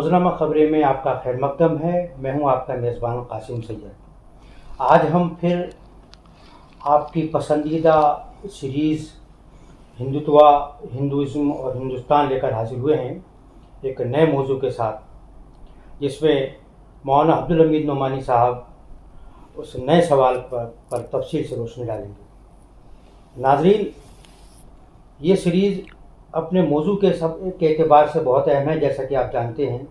रोज़नामा खबरें में आपका खैर मकदम है। मैं हूं आपका मेज़बान कासिम सैयद। आज हम फिर आपकी पसंदीदा सीरीज़ हिंदुत्वा, हिंदुइज़्म और हिंदुस्तान लेकर हाजिर हुए हैं एक नए मौजू के साथ, जिसमें मौलाना अब्दुल हमीद नोमानी साहब उस नए सवाल पर तफसील से रोशनी डालेंगे। नाज़रीन, ये सीरीज़ अपने मौजू के एतबार से बहुत अहम है, जैसा कि आप जानते हैं,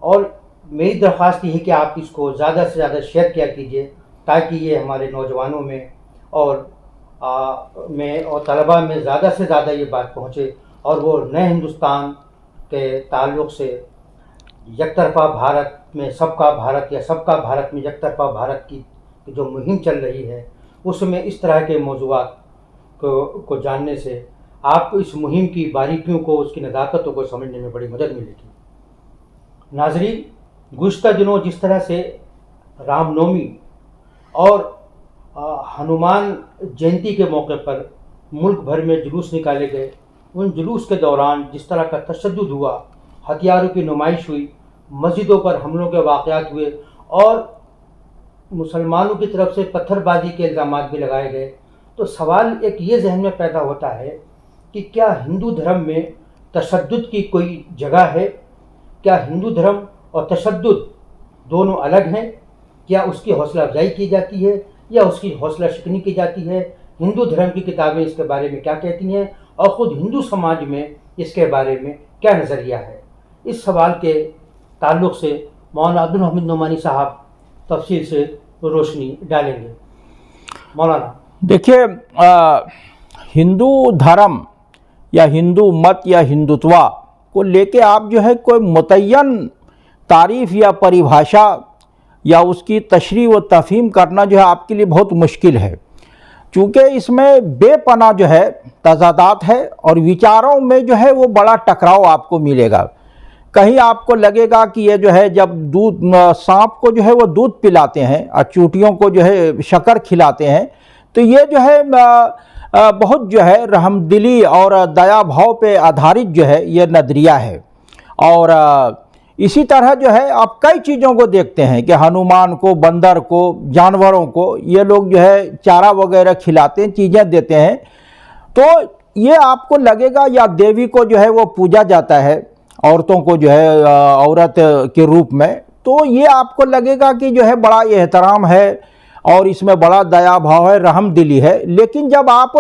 और मेरी दरख्वास्त ये है कि आप इसको ज़्यादा से ज़्यादा शेयर किया कीजिए ताकि ये हमारे नौजवानों में और तलबा में ज़्यादा से ज़्यादा ये बात पहुँचे और वो नए हिंदुस्तान के ताल्लुक़ से यकतरफ़ा भारत में सबका भारत या सबका भारत में यकतरफ़ा भारत की जो मुहिम चल रही है, उसमें इस तरह के मौज़ूआत को जानने से आपको इस मुहिम की बारीकियों को, उसकी नज़ाकतों को समझने में बड़ी मदद मिलेगी। नाज़रीन, गुज़िश्ता दिनों जिस तरह से रामनवमी और हनुमान जयंती के मौके पर मुल्क भर में जुलूस निकाले गए, उन जुलूस के दौरान जिस तरह का तशद्दुद हुआ, हथियारों की नुमाइश हुई, मस्जिदों पर हमलों के वाक़यात हुए और मुसलमानों की तरफ से पत्थरबाजी के इल्ज़ामात भी लगाए गए, तो सवाल एक ये जहन में पैदा होता है कि क्या हिंदू धर्म में तशद्दुद की कोई जगह है? क्या हिंदू धर्म और तशद्दुद दोनों अलग हैं? क्या उसकी हौसला अफजाई की जाती है या उसकी हौसला शिकनी की जाती है? हिंदू धर्म की किताबें इसके बारे में क्या कहती हैं और ख़ुद हिंदू समाज में इसके बारे में क्या नज़रिया है? इस सवाल के ताल्लुक़ से मौलाना अब्दुल हमीद नोमानी साहब तफसील से रोशनी डालेंगे। मौलाना, देखिए, हिंदू धर्म या हिंदू मत या हिंदुत्वा को लेके आप जो है कोई मुतय्यन तारीफ़ या परिभाषा या उसकी तशरीह व तफ़हीम करना जो है आपके लिए बहुत मुश्किल है, चूँकि इसमें बेपनाह जो है तज़ादात है और विचारों में जो है वो बड़ा टकराव आपको मिलेगा। कहीं आपको लगेगा कि ये जो है जब सांप को जो है वो दूध पिलाते हैं और चूटियों को जो है शक्कर खिलाते हैं, तो ये जो है बहुत जो है रहमदिली और दया भाव पे आधारित जो है ये नज़रिया है। और इसी तरह जो है आप कई चीज़ों को देखते हैं कि हनुमान को, बंदर को, जानवरों को ये लोग जो है चारा वगैरह खिलाते हैं, चीज़ें देते हैं, तो ये आपको लगेगा या देवी को जो है वो पूजा जाता है, औरतों को जो है औरत के रूप में, तो ये आपको लगेगा कि जो है बड़ा एहतराम है और इसमें बड़ा दया भाव है, रहमदिली है। लेकिन जब आप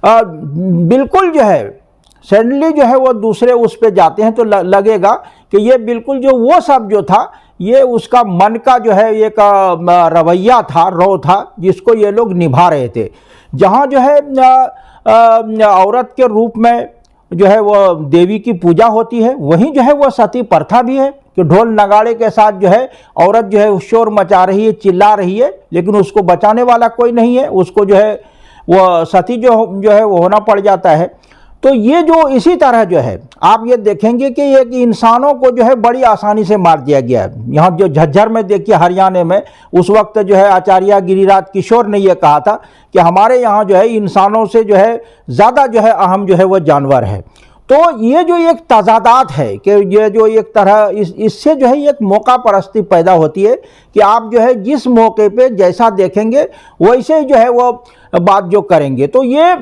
बिल्कुल जो है सडनली जो है वो दूसरे उस पे जाते हैं तो लगेगा कि ये बिल्कुल जो वो सब जो था ये उसका मन का जो है एक रवैया था, रौ था, जिसको ये लोग निभा रहे थे। जहाँ जो है औरत के रूप में जो है वो देवी की पूजा होती है, वहीं जो है वो सती प्रथा भी है कि ढोल नगाड़े के साथ जो है औरत जो है शोर मचा रही है, चिल्ला रही है, लेकिन उसको बचाने वाला कोई नहीं है, उसको जो है वो सती जो है वो होना पड़ जाता है। तो ये जो इसी तरह जो है आप ये देखेंगे कि एक इंसानों को जो है बड़ी आसानी से मार दिया गया है। यहाँ जो झज्जर में देखिए, हरियाणा में, उस वक्त जो है आचार्य गिरिराज किशोर ने ये कहा था कि हमारे यहाँ जो है इंसानों से जो है ज़्यादा जो है अहम जो है वो जानवर है। तो ये जो एक तज़ादात है कि ये जो एक तरह इससे जो है एक मौका परस्ती पैदा होती है कि आप जो है जिस मौके पे जैसा देखेंगे वैसे जो है वो बात जो करेंगे। तो ये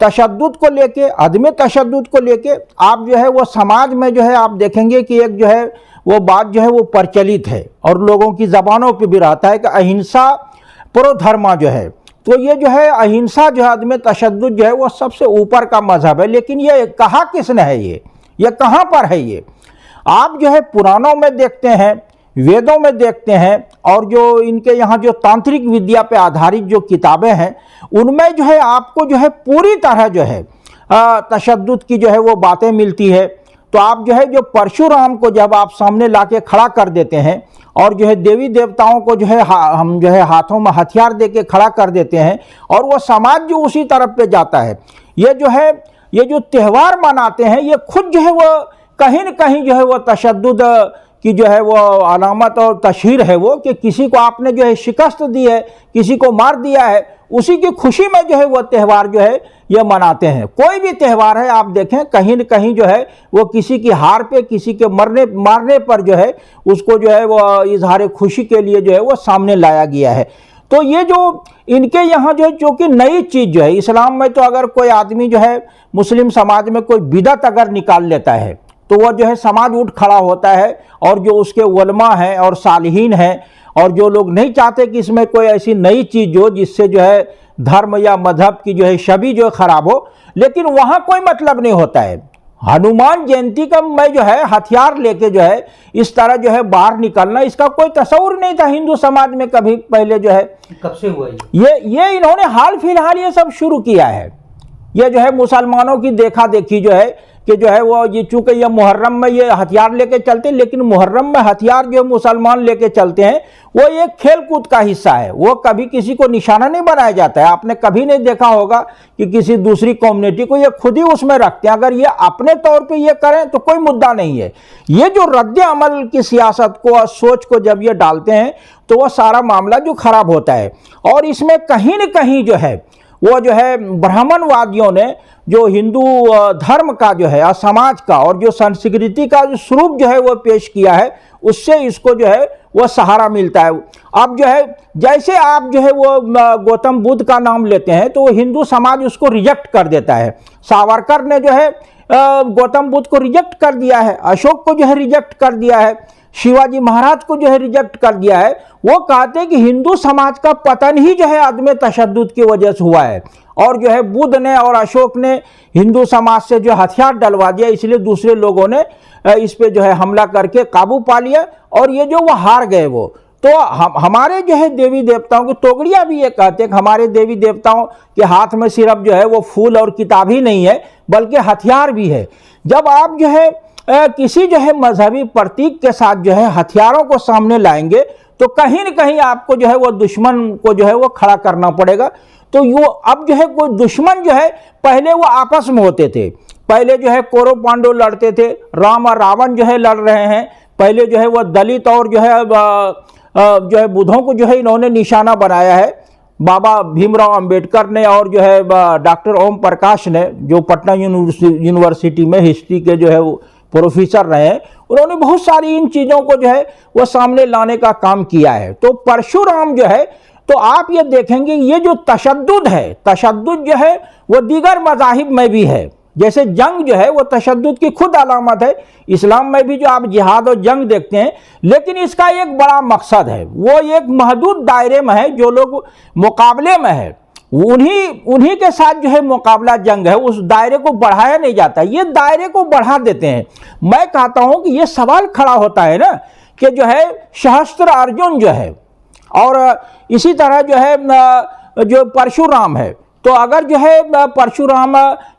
तशद्दुद को लेके, अदम तशद्दुद को लेके आप जो है वो समाज में जो है आप देखेंगे कि एक जो है वो बात जो है वो प्रचलित है और लोगों की ज़बानों पे भी रहता है कि अहिंसा प्रोधर्मा जो है, तो ये जो है अहिंसा जो है, अदम तशद्दुद जो है वो सबसे ऊपर का मजहब है। लेकिन ये कहा किसने है? ये कहाँ पर है? ये आप जो है पुराणों में देखते हैं, वेदों में देखते हैं, और जो इनके यहाँ जो तांत्रिक विद्या पे आधारित जो किताबें हैं उनमें जो है आपको जो है पूरी तरह जो है तशद्दुद की जो है वो बातें मिलती है। तो आप जो है जो परशुराम को जब आप सामने लाके खड़ा कर देते हैं और जो है देवी देवताओं को जो है हम जो है हाथों में हथियार दे के खड़ा कर देते हैं और वो समाज जो उसी तरफ पे जाता है, ये जो है ये जो त्यौहार मनाते हैं ये खुद जो है वो कहीं न कहीं जो है वो तशद्दुद की जो है वो अलामत और तशहीर है वो कि किसी को आपने जो है शिकस्त दी है, किसी को मार दिया है, उसी की खुशी में जो है वो त्यौहार जो है ये मनाते हैं। कोई भी त्यौहार है आप देखें कहीं न कहीं जो है वो किसी की हार पे, किसी के मारने पर जो है उसको जो है वो इजहार खुशी के लिए जो है वो सामने लाया गया है। तो ये जो इनके यहाँ जो है जो कि नई चीज़ जो है, इस्लाम में तो अगर कोई आदमी जो है मुस्लिम समाज में कोई बिदअत अगर निकाल लेता है तो वह जो है समाज उठ खड़ा होता है, और जो उसके उलमा हैं और सालिहीन हैं और जो लोग नहीं चाहते कि इसमें कोई ऐसी नई चीज़ हो जिससे जो है धर्म या मजहब की जो है छवि जो है खराब हो, लेकिन वहाँ कोई मतलब नहीं होता है। हनुमान जयंती का मैं जो है हथियार लेके जो है इस तरह जो है बाहर निकलना, इसका कोई तस्वुर नहीं था हिंदू समाज में कभी पहले जो है। कब से हुआ ये इन्होंने हाल फिलहाल ये सब शुरू किया है। ये जो है मुसलमानों की देखा देखी जो है कि जो है वो ये चूंकि ये मुहर्रम में ये हथियार लेके चलते हैं, लेकिन मुहर्रम में हथियार जो मुसलमान लेके चलते हैं वो एक खेल कूद का हिस्सा है, वो कभी किसी को निशाना नहीं बनाया जाता है। आपने कभी नहीं देखा होगा कि किसी दूसरी कम्युनिटी को, ये खुद ही उसमें रखते हैं। अगर ये अपने तौर पे ये करें तो कोई मुद्दा नहीं है। ये जो रद्द अमल की सियासत को और सोच को जब ये डालते हैं तो वह सारा मामला जो खराब होता है। और इसमें कहीं न कहीं जो है वो जो है ब्राह्मणवादियों ने जो हिंदू धर्म का जो है समाज का और जो संस्कृति का जो स्वरूप जो है वो पेश किया है, उससे इसको जो है वो सहारा मिलता है। अब जो है जैसे आप जो है वो गौतम बुद्ध का नाम लेते हैं तो हिंदू समाज उसको रिजेक्ट कर देता है। सावरकर ने जो है गौतम बुद्ध को रिजेक्ट कर दिया है, अशोक को जो है रिजेक्ट कर दिया है, शिवाजी महाराज को जो है रिजेक्ट कर दिया है। वो कहते हैं कि हिंदू समाज का पतन ही जो है अदम तशद्दुद की वजह से हुआ है, और जो है बुद्ध ने और अशोक ने हिंदू समाज से जो हथियार डलवा दिया, इसलिए दूसरे लोगों ने इस पे जो है हमला करके काबू पा लिया और ये जो वो हार गए। वो तो हमारे जो है देवी देवताओं की तोगड़ियाँ भी ये कहते हैं कि हमारे देवी देवताओं के हाथ में सिर्फ जो है वो फूल और किताब ही नहीं है बल्कि हथियार भी है। जब आप जो है किसी जो है मजहबी प्रतीक के साथ जो है हथियारों को सामने लाएंगे तो कहीं न कहीं आपको जो है वो दुश्मन को जो है वो खड़ा करना पड़ेगा। तो यो अब जो है कोई दुश्मन जो है पहले वो आपस में होते थे, पहले जो है कौरव पांडव लड़ते थे, राम और रावण जो है लड़ रहे हैं, पहले जो है वो दलित और जो है बुद्धों को जो है इन्होंने निशाना बनाया है। बाबा भीमराव अंबेडकर ने और जो है डॉक्टर ओम प्रकाश ने, जो पटना यूनिवर्सिटी में हिस्ट्री के जो है वो प्रोफेसर रहे हैं, उन्होंने बहुत सारी इन चीज़ों को जो है वो सामने लाने का काम किया है। तो परशुराम जो है, तो आप ये देखेंगे ये जो तशद्दुद है, तशद्दुद जो है वो दीगर मज़ाहिब में भी है। जैसे जंग जो है वो तशद्दुद की खुद अलामत है। इस्लाम में भी जो आप जिहाद और जंग देखते हैं, लेकिन इसका एक बड़ा मकसद है, वो एक महदूद दायरे में है। जो लोग मुकाबले में है उन्हीं के साथ जो है मुकाबला जंग है, उस दायरे को बढ़ाया नहीं जाता, ये दायरे को बढ़ा देते हैं। मैं कहता हूं कि ये सवाल खड़ा होता है ना कि जो है सहस्त्र अर्जुन जो है और इसी तरह जो है जो परशुराम है, तो अगर जो है परशुराम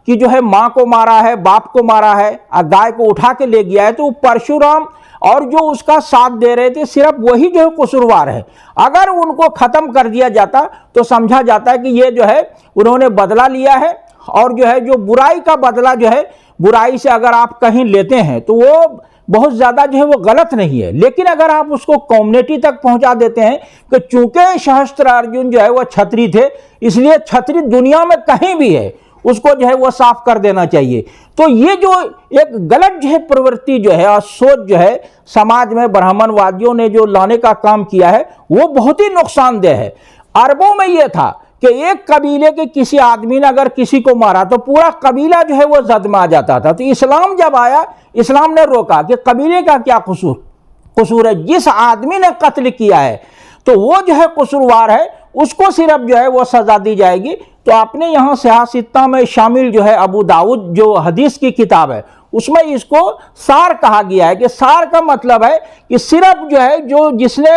की जो है माँ को मारा है, बाप को मारा है, गाय को उठा के ले गया है, तो परशुराम और जो उसका साथ दे रहे थे सिर्फ वही जो है कसूरवार है। अगर उनको खत्म कर दिया जाता तो समझा जाता है कि ये जो है उन्होंने बदला लिया है, और जो है जो बुराई का बदला जो है, बुराई से अगर आप कहीं लेते हैं तो वो बहुत ज़्यादा जो है वो गलत नहीं है। लेकिन अगर आप उसको कम्युनिटी तक पहुंचा देते हैं कि चूंकि सहस्त्रार्जुन जो है वो क्षत्रिय थे, इसलिए क्षत्रिय दुनिया में कहीं भी है उसको जो है वो साफ कर देना चाहिए। तो ये जो एक गलत जो है प्रवृत्ति जो है और सोच जो है समाज में ब्राह्मणवादियों ने जो लाने का काम किया है वो बहुत ही नुकसानदेह है। अरबों में ये था कि एक कबीले के किसी आदमी ने अगर किसी को मारा तो पूरा कबीला जो है वो जद में आ जाता था। तो इस्लाम जब आया, इस्लाम ने रोका कि कबीले का क्या कसूर है, जिस आदमी ने कत्ल किया है तो वो जो है कसूरवार है, उसको सिर्फ जो है वो सजा दी जाएगी। तो आपने यहाँ सियासत्ता में शामिल जो है अबू दाऊद जो हदीस की किताब है उसमें इसको सार कहा गया है कि सार का मतलब है कि सिर्फ जो है जो जिसने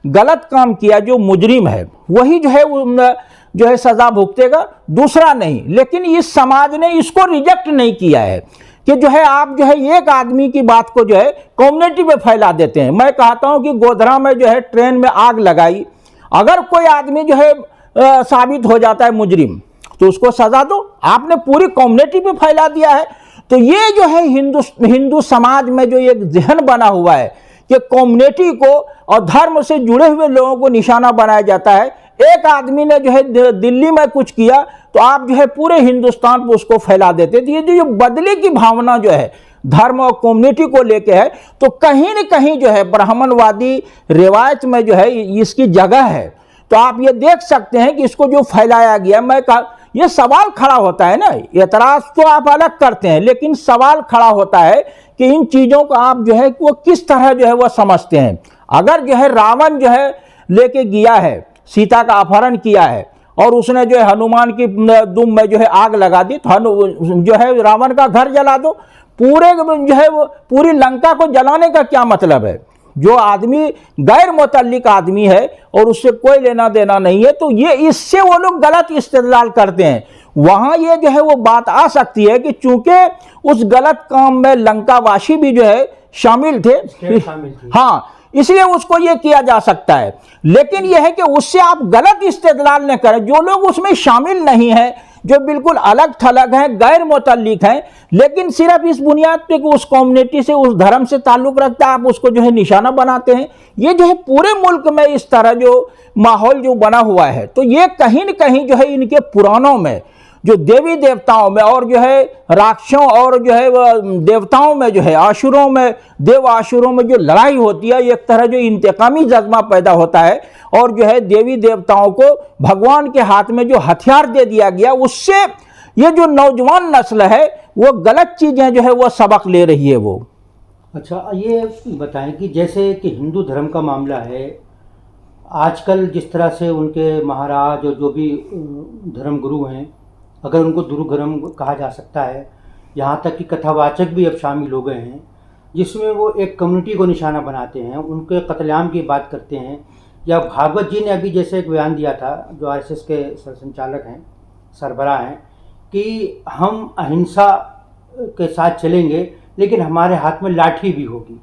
गलत काम किया, जो मुजरिम है, वही जो है सजा भुगतेगा, दूसरा नहीं। लेकिन इस समाज ने इसको रिजेक्ट नहीं किया है कि जो है आप जो है एक आदमी की बात को जो है कम्युनिटी में फैला देते हैं। मैं कहता हूं कि गोधरा में जो है ट्रेन में आग लगाई, अगर कोई आदमी जो है साबित हो जाता है मुजरिम तो उसको सजा दो, आपने पूरी कम्युनिटी पे फैला दिया है। तो ये जो है हिंदू समाज में जो एक जहन बना हुआ है कि कम्युनिटी को और धर्म से जुड़े हुए लोगों को निशाना बनाया जाता है, एक आदमी ने जो है दिल्ली में कुछ किया तो आप जो है पूरे हिंदुस्तान पर उसको फैला देते थे। ये जो बदले की भावना जो है धर्म और कम्युनिटी को लेके है, तो कहीं न कहीं जो है ब्राह्मणवादी रिवायत में जो है इसकी जगह है। तो आप ये देख सकते हैं कि इसको जो फैलाया गया, मैं कहा ये सवाल खड़ा होता है ना, एतराज तो आप अलग करते हैं, लेकिन सवाल खड़ा होता है कि इन चीज़ों को आप जो है वो किस तरह जो है वो समझते हैं। अगर जो है रावण जो है लेके गया है, सीता का अपहरण किया है और उसने जो है हनुमान की दुम में जो है आग लगा दी, तो जो है रावण का घर जला दो, पूरे जो है वो पूरी लंका को जलाने का क्या मतलब है। जो आदमी गैर मुतल्लिक आदमी है और उससे कोई लेना देना नहीं है, तो ये इससे वो लोग गलत इस्तेदलाल करते हैं। वहाँ ये जो है वो बात आ सकती है कि चूंकि उस गलत काम में लंकावासी भी जो है शामिल थे, हाँ, इसलिए उसको ये किया जा सकता है। लेकिन यह है कि उससे आप गलत इस्तेदलाल न करें। जो लोग उसमें शामिल नहीं हैं, जो बिल्कुल अलग थलग हैं, गैर मुतल्लिक हैं, लेकिन सिर्फ इस बुनियाद पे कि उस कम्युनिटी से, उस धर्म से ताल्लुक़ रखता है, आप उसको जो है निशाना बनाते हैं। ये जो है पूरे मुल्क में इस तरह जो माहौल जो बना हुआ है, तो ये कहीं न कहीं जो है इनके पुराणों में जो देवी देवताओं में और जो है राक्षसों और जो है देवताओं में जो है आसुरों में, देव आसुरों में जो लड़ाई होती है, एक तरह जो इंतकामी जज्बा पैदा होता है और जो है देवी देवताओं को भगवान के हाथ में जो हथियार दे दिया गया, उससे ये जो नौजवान नस्ल है वो गलत चीज़ें जो है वो सबक ले रही है वो। अच्छा, ये बताएं कि जैसे कि हिंदू धर्म का मामला है, आजकल जिस तरह से उनके महाराज और जो भी धर्मगुरु हैं, अगर उनको गुरुधर्म कहा जा सकता है, यहाँ तक कि कथावाचक भी अब शामिल हो गए हैं, जिसमें वो एक कम्युनिटी को निशाना बनाते हैं, उनके कत्लेआम की बात करते हैं। या भागवत जी ने अभी जैसे एक बयान दिया था, जो आरएसएस के संचालक हैं, सरबराह हैं, कि हम अहिंसा के साथ चलेंगे लेकिन हमारे हाथ में लाठी भी होगी।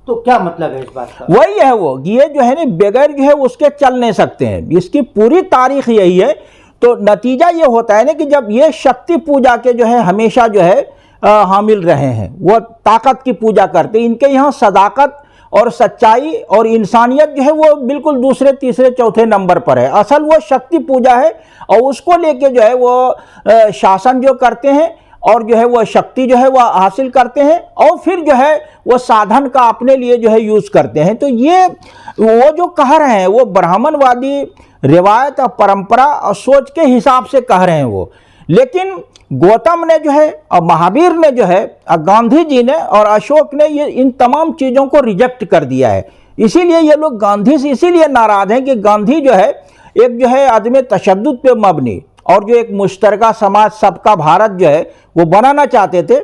तो क्या मतलब है इस बात का? वही है वो, ये जो है ना बगैर जो है उसके चल नहीं सकते हैं। इसकी पूरी तारीख यही है। तो नतीजा ये होता है ना कि जब ये शक्ति पूजा के जो है हमेशा जो है हामिल रहे हैं, वो ताकत की पूजा करते हैं। इनके यहाँ सदाकत और सच्चाई और इंसानियत जो है वो बिल्कुल दूसरे तीसरे चौथे नंबर पर है। असल वो शक्ति पूजा है और उसको लेके जो है वो शासन जो करते हैं और जो है वो शक्ति जो है वो हासिल करते हैं और फिर जो है वो साधन का अपने लिए जो है यूज़ करते हैं। तो ये वो जो कह रहे हैं वो ब्राह्मणवादी रिवायत और परंपरा और सोच के हिसाब से कह रहे हैं वो। लेकिन गौतम ने जो है और महावीर ने जो है और गांधी जी ने और अशोक ने ये इन तमाम चीज़ों को रिजेक्ट कर दिया है। इसीलिए ये लोग गांधी से इसीलिए नाराज़ हैं कि गांधी जो है एक जो है अदम तशद्दुद पे मबनी और जो एक मुश्तरका समाज, सबका भारत जो है वो बनाना चाहते थे।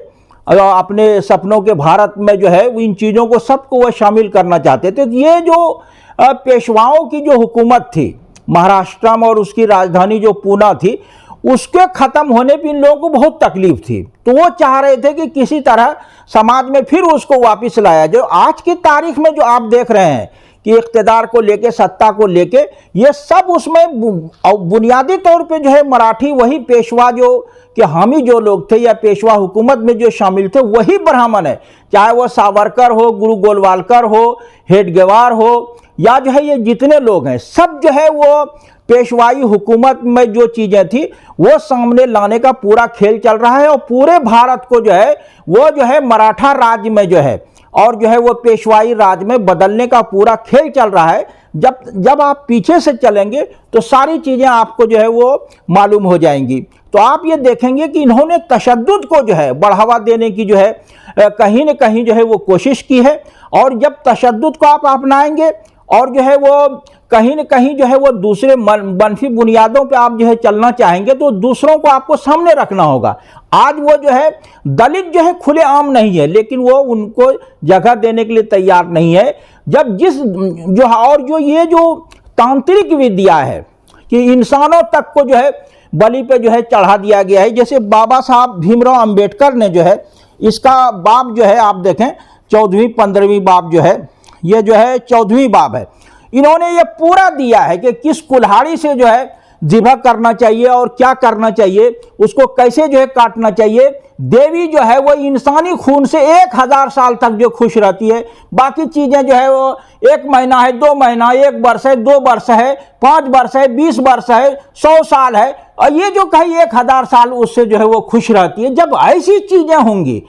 और अपने सपनों के भारत में जो है इन चीज़ों को सबको वो शामिल करना चाहते थे। ये जो पेशवाओं की जो हुकूमत थी महाराष्ट्र में और उसकी राजधानी जो पूना थी, उसके ख़त्म होने पर इन लोगों को बहुत तकलीफ थी। तो वो चाह रहे थे कि किसी तरह समाज में फिर उसको वापस लाया। जो आज की तारीख में जो आप देख रहे हैं कि इक़्तिदार को लेके, सत्ता को लेके, ये सब उसमें बुनियादी तौर पे जो है मराठी वही पेशवा जो कि हामी जो लोग थे या पेशवा हुकूमत में जो शामिल थे वही ब्राह्मण है। चाहे वो सावरकर हो, गुरु गोलवालकर हो, हेडगेवार हो, या जो है ये जितने लोग हैं सब जो है वो पेशवाई हुकूमत में जो चीज़ें थी वो सामने लाने का पूरा खेल चल रहा है। और पूरे भारत को जो है वो जो है मराठा राज्य में जो है और जो है वो पेशवाई राज में बदलने का पूरा खेल चल रहा है। जब आप पीछे से चलेंगे तो सारी चीज़ें आपको जो है वो मालूम हो जाएंगी। तो आप ये देखेंगे कि इन्होंने तशद्दुद को जो है बढ़ावा देने की जो है कहीं न कहीं जो है वो कोशिश की है। और जब तशद्दुद को आप अपनाएंगे और जो है वो कहीं न कहीं जो है वो दूसरे मनफी बुनियादों पे आप जो है चलना चाहेंगे तो दूसरों को आपको सामने रखना होगा। आज वो जो है दलित जो है खुलेआम नहीं है, लेकिन वो उनको जगह देने के लिए तैयार नहीं है। जब जिस जो और जो ये जो तांत्रिक विद्या है कि इंसानों तक को जो है बलि पे जो है चढ़ा दिया गया है। जैसे बाबा साहब भीमराव अंबेडकर ने जो है इसका बाब जो है आप देखें 14वीं 15वीं बाब जो है ये जो है 14वीं बाब है। इन्होंने ये पूरा दिया है कि किस कुल्हाड़ी से जो है ज़िबह करना चाहिए और क्या करना चाहिए, उसको कैसे जो है काटना चाहिए। देवी जो है वो इंसानी खून से 1000 साल तक जो खुश रहती है, बाकी चीज़ें जो है वो 1 महीना है, 2 महीना, 1 वर्ष है, 2 वर्ष है, 5 वर्ष है, 20 वर्ष है, 100 साल है, और ये जो कही 1000 साल उससे जो है वो खुश रहती है। जब ऐसी चीज़ें होंगी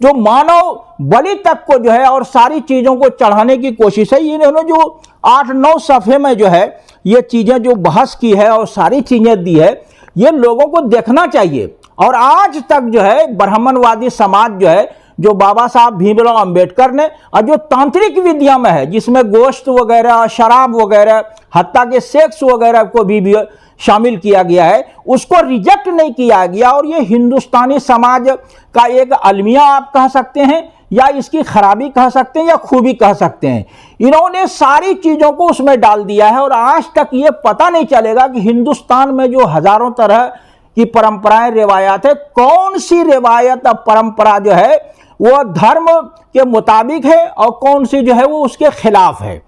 जो मानव बलि तक को जो है और सारी चीज़ों को चढ़ाने की कोशिश है, इन्होंने जो 8-9 सफ़े में जो है ये चीज़ें जो बहस की है और सारी चीज़ें दी है, ये लोगों को देखना चाहिए। और आज तक जो है ब्राह्मणवादी समाज जो है, जो बाबा साहब भीमराव अंबेडकर ने, और जो तांत्रिक विद्या में है जिसमें गोश्त वगैरह, शराब वगैरह, हत्या के सेक्स वगैरह को भी शामिल किया गया है, उसको रिजेक्ट नहीं किया गया। और ये हिंदुस्तानी समाज का एक अलमिया आप कह सकते हैं, या इसकी खराबी कह सकते हैं, या खूबी कह सकते हैं। इन्होंने सारी चीज़ों को उसमें डाल दिया है, और आज तक ये पता नहीं चलेगा कि हिंदुस्तान में जो हजारों तरह की परंपराएं, रिवायात है, कौन सी रिवायत और परंपरा जो है वो धर्म के मुताबिक है और कौन सी जो है वो उसके खिलाफ है।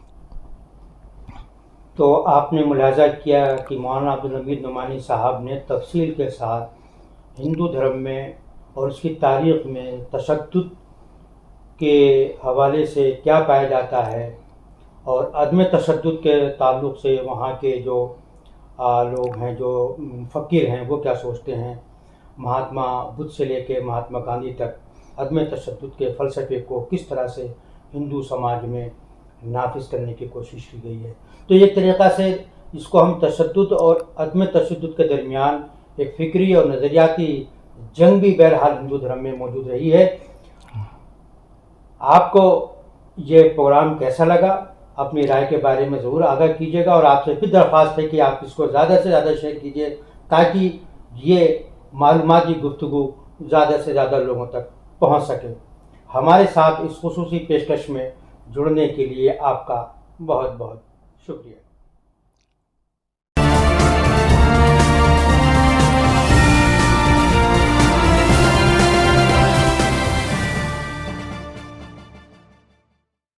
तो आपने मुलाजा किया कि मौलाना अब्दुल हमीद नुमानी साहब ने तफसील के साथ हिंदू धर्म में और उसकी तारीख़ में तशद्दुद के हवाले से क्या पाया जाता है, और अदम तशद्दुद के ताल्लुक़ से वहाँ के जो लोग हैं, जो फ़कीर हैं, वो क्या सोचते हैं। महात्मा बुद्ध से लेकर महात्मा गांधी तक अदम तशद्दुद के फ़लसफ़े को किस तरह से हिंदू समाज में नाफिज करने की कोशिश की गई है। तो एक तरीक़ा से इसको हम तशद्दुद और अदम तशद्दुद के दरमियान एक फ़िक्री और नज़रियाती जंग भी बहरहाल हिंदू धर्म में मौजूद रही है। आपको ये प्रोग्राम कैसा लगा, अपनी राय के बारे में ज़रूर आगाह कीजिएगा, और आपसे फिर दरख्वास्त है कि आप इसको ज़्यादा से ज़्यादा शेयर कीजिए, ताकि ये मालूमाती गुफ्तगू ज़्यादा से ज़्यादा लोगों तक पहुंच सके। हमारे साथ इस खुसूसी पेशकश में जुड़ने के लिए आपका बहुत बहुत शुक्रिया।